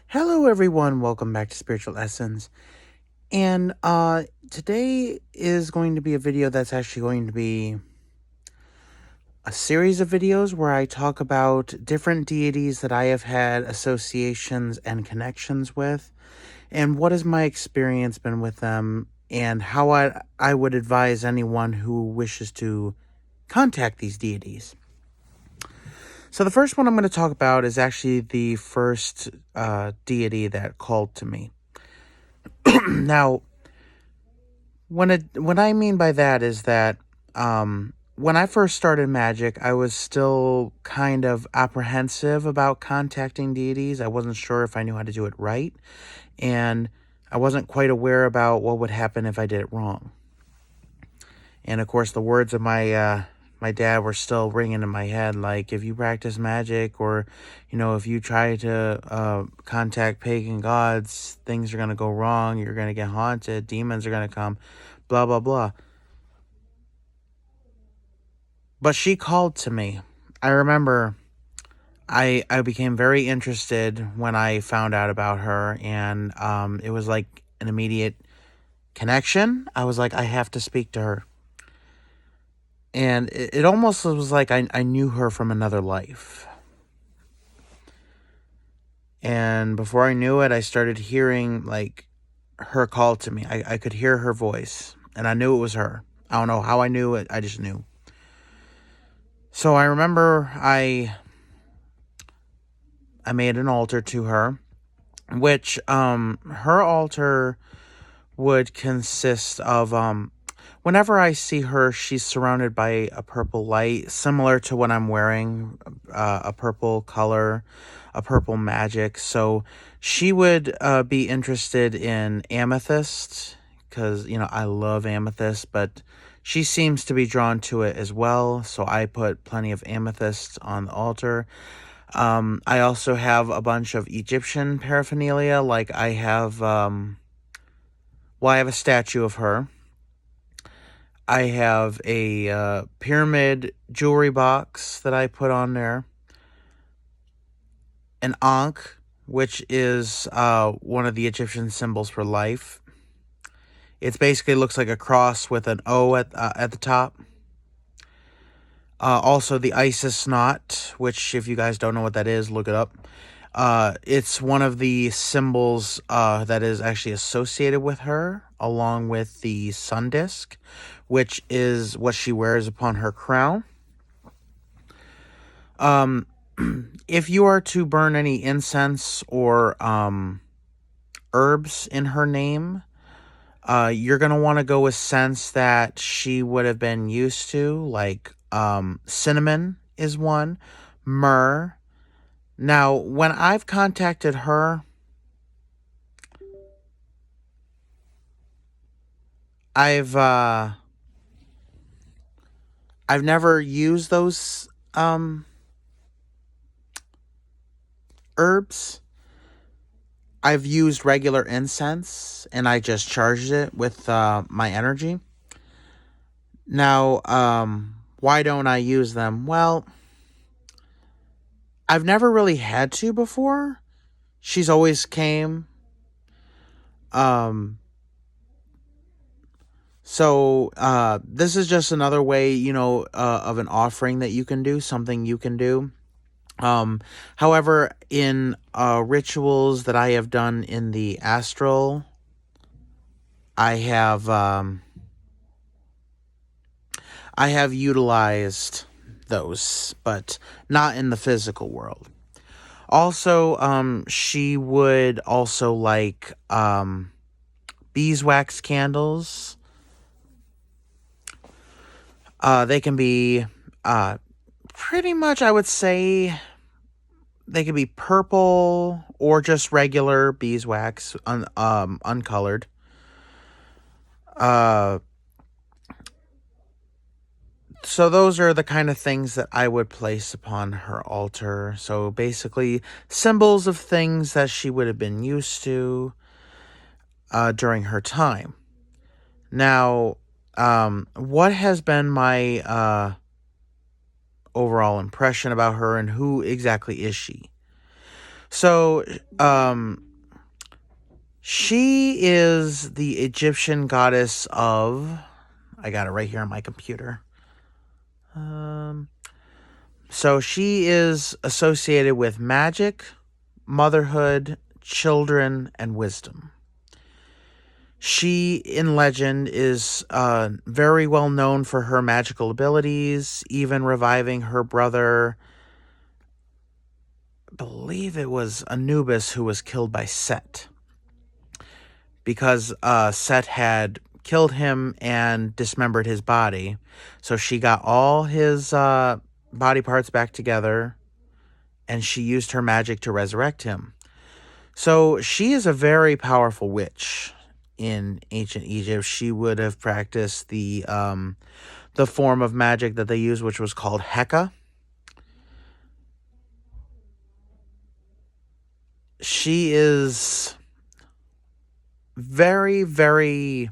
Hello everyone, welcome back to Spiritual Essence. And today is going to be a video that's actually going to be a series of videos where I talk about different deities that I have had associations and connections with, and what has my experience been with them, and how I would advise anyone who wishes to contact these deities. So the first one I'm going to talk about is actually the first deity that called to me. Now, what I mean by that is that when I first started magic, I was still kind of apprehensive about contacting deities. I wasn't sure if I knew how to do it right, and I wasn't quite aware about what would happen if I did it wrong. And of course, the words of my dad were still ringing in my head, like, if you practice magic, or if you try to contact pagan gods, things are going to go wrong, you're going to get haunted, demons are going to come, blah blah blah. But she called to me. I remember I became very interested when I found out about her, and it was like an immediate connection. I was like, I have to speak to her. And it almost was like I knew her from another life. And before I knew it, I started hearing like her call to me. I could hear her voice, and I knew it was her. I don't know how I knew it, I just knew. So I remember I made an altar to her, which her altar would consist of whenever I see her, she's surrounded by a purple light, similar to what I'm wearing, a purple color, a purple magic. So she would be interested in amethyst, because I love amethyst, but she seems to be drawn to it as well. So I put plenty of amethyst on the altar. I also have a bunch of Egyptian paraphernalia, like I have, I have a statue of her. I have a pyramid jewelry box that I put on there. An Ankh, which is one of the Egyptian symbols for life. It basically looks like a cross with an O at the top. Also, the Isis knot, which, if you guys don't know what that is, look it up. It's one of the symbols that is actually associated with her, along with the sun disk, which is what she wears upon her crown. If you are to burn any incense or herbs in her name, you're going to want to go with scents that she would have been used to, like cinnamon is one, myrrh. Now, when I've contacted her, I've never used those herbs. I've used regular incense, and I just charged it with my energy. Now, why don't I use them? Well, I've never really had to before. She's always came. So this is just another way, of an offering that you can do, something you can do. However, in rituals that I have done in the astral, I have utilized those, but not in the physical world. Also, she would also like beeswax candles. They can be pretty much, I would say, they could be purple or just regular beeswax, uncolored. So those are the kind of things that I would place upon her altar. So basically, symbols of things that she would have been used to during her time. Now, what has been my overall impression about her, and who exactly is she? So, she is the Egyptian goddess of... I got it right here on my computer. So she is associated with magic, motherhood, children, and wisdom. She, in legend, is very well known for her magical abilities, even reviving her brother. I believe it was Anubis who was killed by Set, because Set had killed him and dismembered his body. So she got all his body parts back together, and she used her magic to resurrect him. So she is a very powerful witch in ancient Egypt. She would have practiced the form of magic that they used, which was called Heka. She is very, very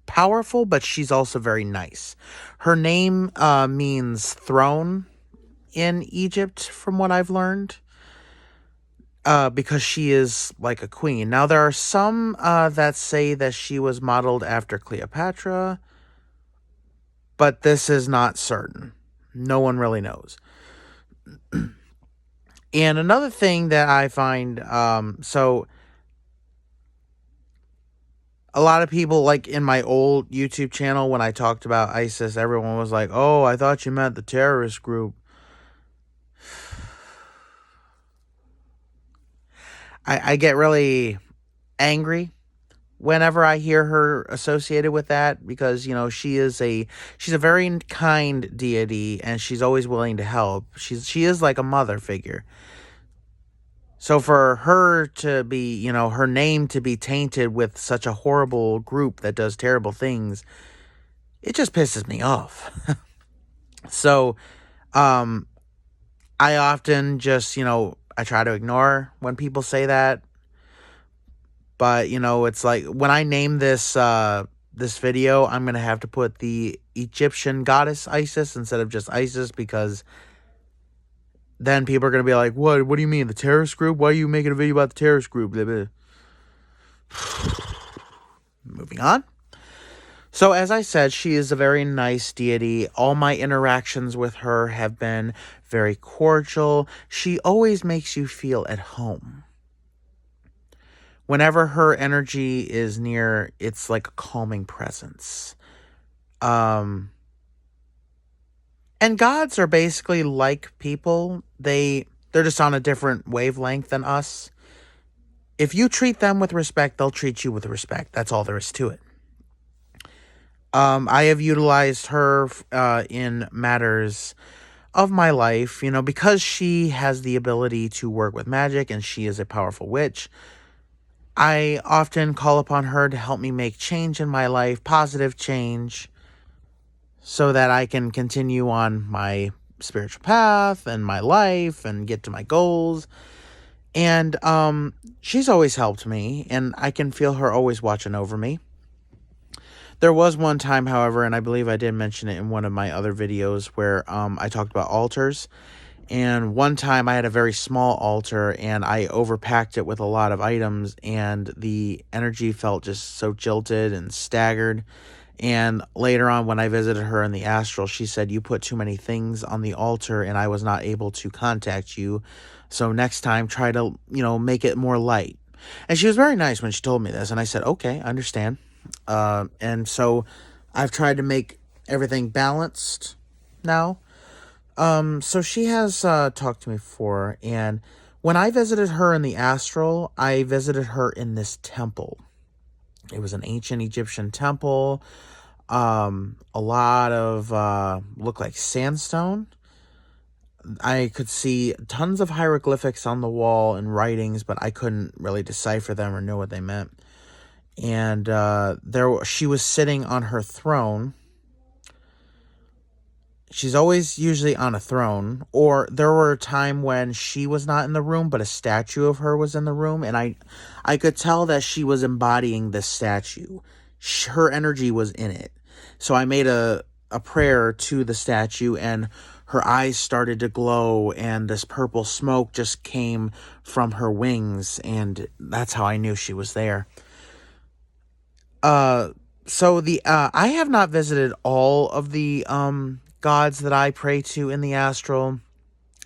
powerful, but she's also very nice. Her name means throne in Egypt, from what I've learned, because she is like a queen. Now, there are some that say that she was modeled after Cleopatra, but this is not certain. No one really knows. And another thing that I find, so a lot of people, like in my old YouTube channel, when I talked about ISIS, everyone was like, oh, I thought you meant the terrorist group. I get really angry whenever I hear her associated with that, because, you know, she's a very kind deity, and she's always willing to help. She is like a mother figure. So for her to be, you know, her name to be tainted with such a horrible group that does terrible things, it just pisses me off. So, I often just, you know, I try to ignore when people say that. But, you know, it's like, when I name this this video, I'm going to have to put the Egyptian goddess Isis instead of just Isis, because then people are going to be like, what do you mean, the terrorist group? Why are you making a video about the terrorist group? Moving on. So, as I said, she is a very nice deity. All my interactions with her have been very cordial. She always makes you feel at home. Whenever her energy is near, it's like a calming presence. And gods are basically like people. They're just on a different wavelength than us. If you treat them with respect, they'll treat you with respect. That's all there is to it. I have utilized her in matters of my life, you know, because she has the ability to work with magic and she is a powerful witch. I often call upon her to help me make change in my life, positive change, so that I can continue on my spiritual path and my life and get to my goals. And she's always helped me, and I can feel her always watching over me. There was one time, however, and I believe I did mention it in one of my other videos, where I talked about altars. And one time I had a very small altar, and I overpacked it with a lot of items, and the energy felt just so jilted and staggered. And later on, when I visited her in the astral, she said, you put too many things on the altar and I was not able to contact you. So next time, try to, you know, make it more light. And she was very nice when she told me this. And I said, okay, I understand. And so I've tried to make everything balanced now. So she has talked to me before. And when I visited her in the astral, I visited her in this temple. It was an ancient Egyptian temple. A lot of looked like sandstone. I could see tons of hieroglyphics on the wall and writings, but I couldn't really decipher them or know what they meant. And she was sitting on her throne. She's always usually on a throne, or there were a time when she was not in the room, but a statue of her was in the room, and I could tell that she was embodying this statue. Her energy was in it. So I made a prayer to the statue, and her eyes started to glow, and this purple smoke just came from her wings, and that's how I knew she was there. So I have not visited all of the gods that I pray to in the astral,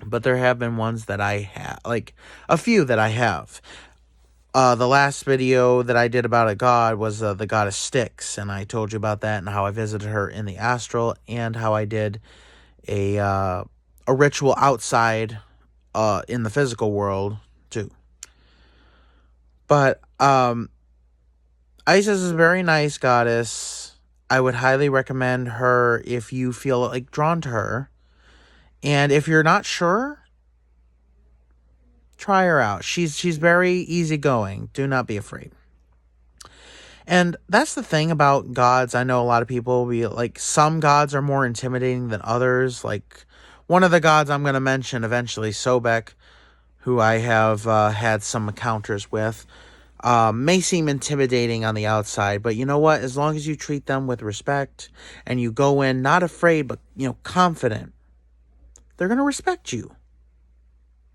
but there have been ones that I have, like a few that I have. The last video that I did about a god was the goddess Styx, and I told you about that and how I visited her in the astral, and how I did a ritual outside in the physical world too. But Isis is a very nice goddess. I would highly recommend her if you feel like drawn to her. And if you're not sure, try her out. She's very easygoing. Do not be afraid. And that's the thing about gods. I know a lot of people be like, some gods are more intimidating than others. Like one of the gods I'm going to mention eventually, Sobek, who I have had some encounters with, may seem intimidating on the outside, but you know what? As long as you treat them with respect and you go in not afraid, but, confident, they're going to respect you.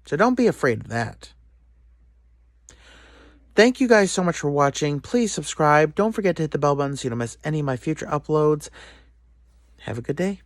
So don't be afraid of that. Thank you guys so much for watching. Please subscribe. Don't forget to hit the bell button so you don't miss any of my future uploads. Have a good day.